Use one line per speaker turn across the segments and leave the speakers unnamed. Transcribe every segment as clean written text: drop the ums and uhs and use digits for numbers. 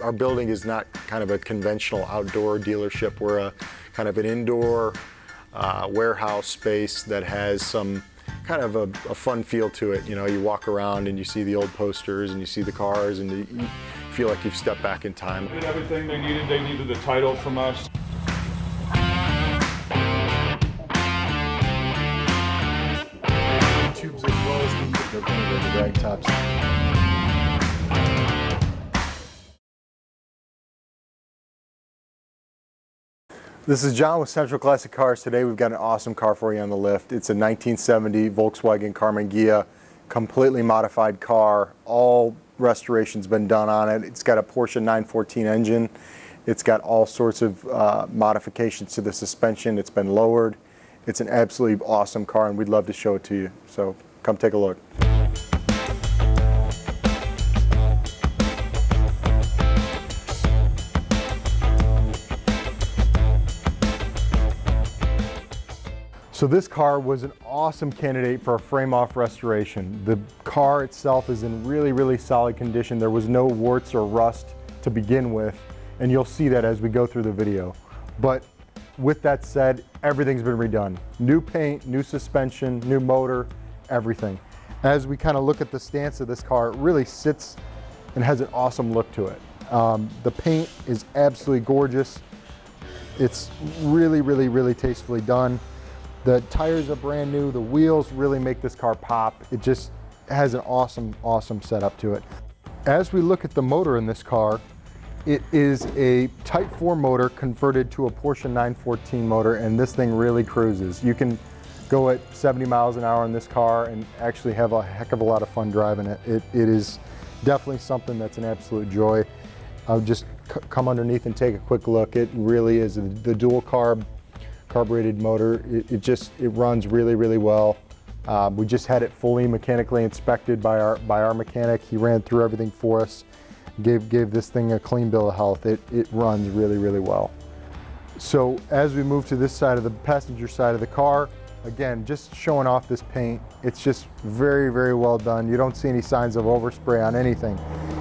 our building is not kind of a conventional outdoor dealership. We're a kind of an indoor warehouse space that has some kind of a fun feel to it. You know, you walk around and you see the old posters and you see the cars and you feel like you've stepped back in time.
They did everything they needed. They needed the title from us.
Tubes as well as the drag tops. This is John with Central Classic Cars. Today we've got an awesome car for you on the lift. It's a 1970 Volkswagen Karmann Ghia, completely modified car. All restoration's been done on it. It's got a Porsche 914 engine. It's got all sorts of modifications to the suspension. It's been lowered. It's an absolutely awesome car and we'd love to show it to you. So come take a look. So this car was an awesome candidate for a frame-off restoration. The car itself is in really, really solid condition. There was no warts or rust to begin with, and you'll see that as we go through the video. But with that said, everything's been redone. New paint, new suspension, new motor, everything. As we kind of look at the stance of this car, it really sits and has an awesome look to it. The paint is absolutely gorgeous. It's really, really, really tastefully done. The tires are brand new. The wheels really make this car pop. It just has an awesome, awesome setup to it. As we look at the motor in this car, it is a Type 4 motor converted to a Porsche 914 motor, and this thing really cruises. You can go at 70 miles an hour in this car and actually have a heck of a lot of fun driving it. It is definitely something that's an absolute joy. I'll just come underneath and take a quick look. It really is the dual carbureted motor. It runs really, really well. We just had it fully mechanically inspected by our mechanic. He ran through everything for us, gave this thing a clean bill of health. It runs really, really well. So as we move to this side of the passenger side of the car, again, just showing off this paint. It's just very, very well done. You don't see any signs of overspray on anything.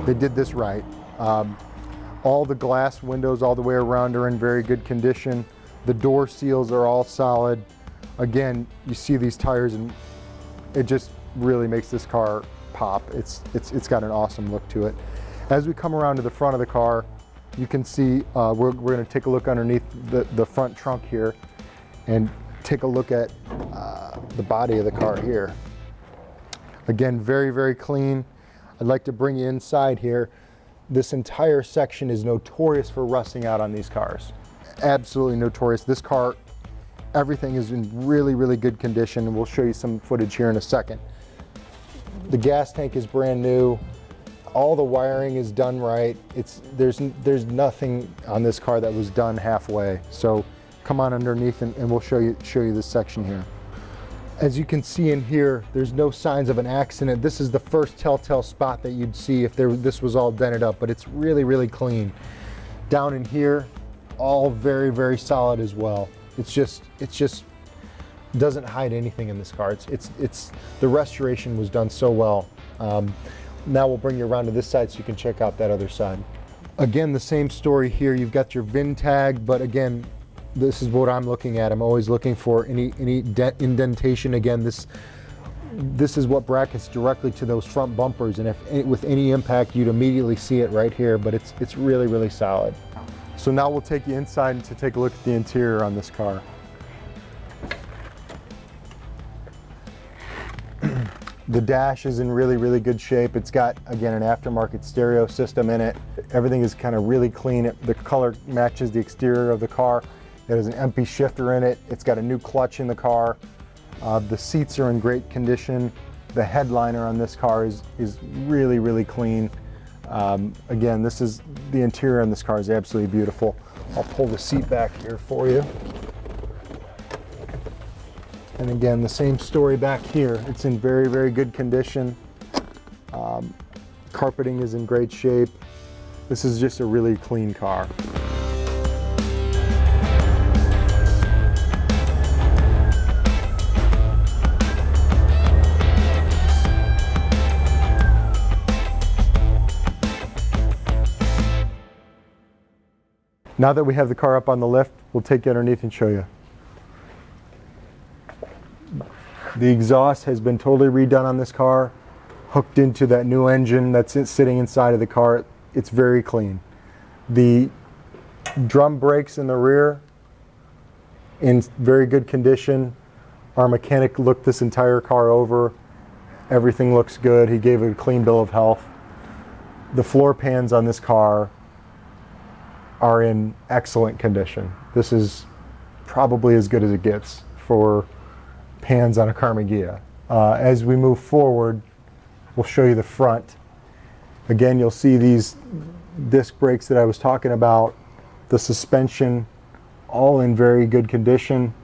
They did this right. All the glass windows all the way around are in very good condition. The door seals are all solid. Again, you see these tires and it just really makes this car pop. It's got an awesome look to it. As we come around to the front of the car, you can see we're going to take a look underneath the front trunk here and take a look at the body of the car here. Again, very, very clean. I'd like to bring you inside here. This entire section is notorious for rusting out on these cars. Absolutely notorious. This car, everything is in really, really good condition, and we'll show you some footage here in a second. The gas tank is brand new. All the wiring is done right. There's nothing on this car that was done halfway. So come on underneath and we'll show you this section here. As you can see in here, there's no signs of an accident. This is the first telltale spot that you'd see if this was all dented up, but it's really, really clean. Down in here, all very, very solid as well. It's just doesn't hide anything in this car. The restoration was done so well. Now we'll bring you around to this side so you can check out that other side. Again, the same story here. You've got your VIN tag, but again, this is what I'm looking at. I'm always looking for any indentation. Again, this is what brackets directly to those front bumpers, and if with any impact, you'd immediately see it right here. But it's really, really solid. So now we'll take you inside to take a look at the interior on this car. The dash is in really, really good shape. It's got, again, an aftermarket stereo system in it. Everything is kind of really clean. The color matches the exterior of the car. It has an MP shifter in it. It's got a new clutch in the car. The seats are in great condition. The headliner on this car is really, really clean. Again, the interior on this car is absolutely beautiful. I'll pull the seat back here for you. And again, the same story back here. It's in very, very good condition. Carpeting is in great shape. This is just a really clean car. Now that we have the car up on the lift, we'll take you underneath and show you. The exhaust has been totally redone on this car, hooked into that new engine that's sitting inside of the car. It's very clean. The drum brakes in the rear, in very good condition. Our mechanic looked this entire car over. Everything looks good. He gave it a clean bill of health. The floor pans on this car are in excellent condition. This is probably as good as it gets for pans on a Karmann Ghia. As we move forward, we'll show you the front. Again, you'll see these disc brakes that I was talking about, the suspension, all in very good condition.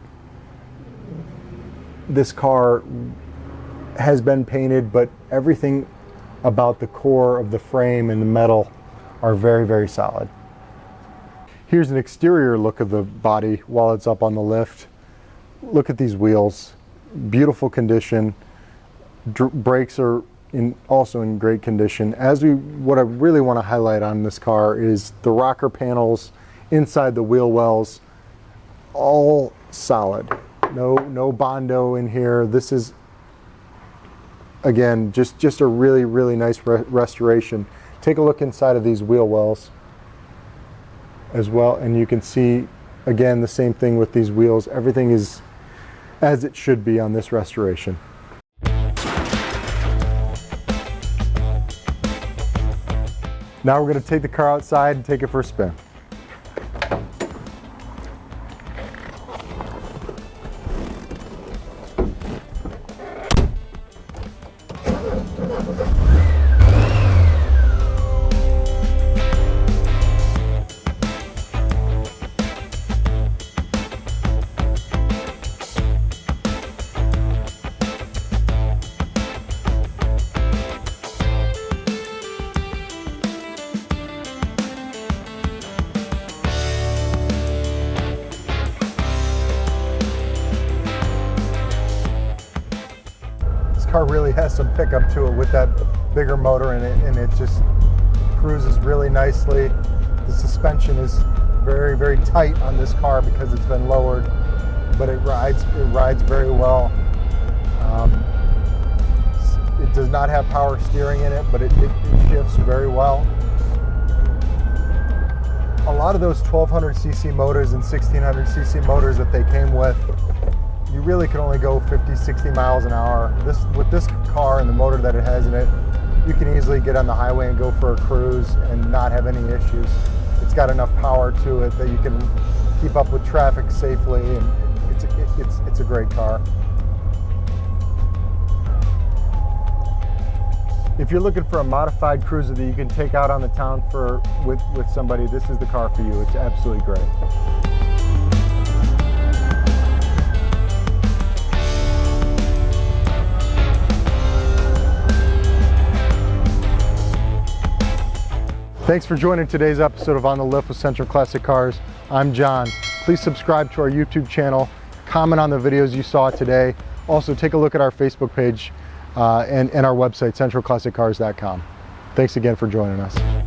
This car has been painted, but everything about the core of the frame and the metal are very, very solid. Here's an exterior look of the body while it's up on the lift. Look at these wheels, beautiful condition. Brakes are also in great condition. What I really want to highlight on this car is the rocker panels inside the wheel wells, all solid. No Bondo in here. This is, again, just a really, really nice restoration. Take a look inside of these wheel wells as well, and you can see, again, the same thing with these wheels. Everything is as it should be on this restoration. Now we're going to take the car outside and take it for a spin. Car really has some pickup to it with that bigger motor in it, and it just cruises really nicely. The suspension is very, very tight on this car because it's been lowered, but it rides very well. It does not have power steering in it, but it shifts very well. A lot of those 1200cc motors and 1600cc motors that they came with, you really can only go 50, 60 miles an hour. With this car and the motor that it has in it, you can easily get on the highway and go for a cruise and not have any issues. It's got enough power to it that you can keep up with traffic safely, and it's a great car. If you're looking for a modified cruiser that you can take out on the town with somebody, this is the car for you. It's absolutely great. Thanks for joining today's episode of On the Lift with Central Classic Cars. I'm John. Please subscribe to our YouTube channel, comment on the videos you saw today. Also, take a look at our Facebook page and our website, centralclassiccars.com. Thanks again for joining us.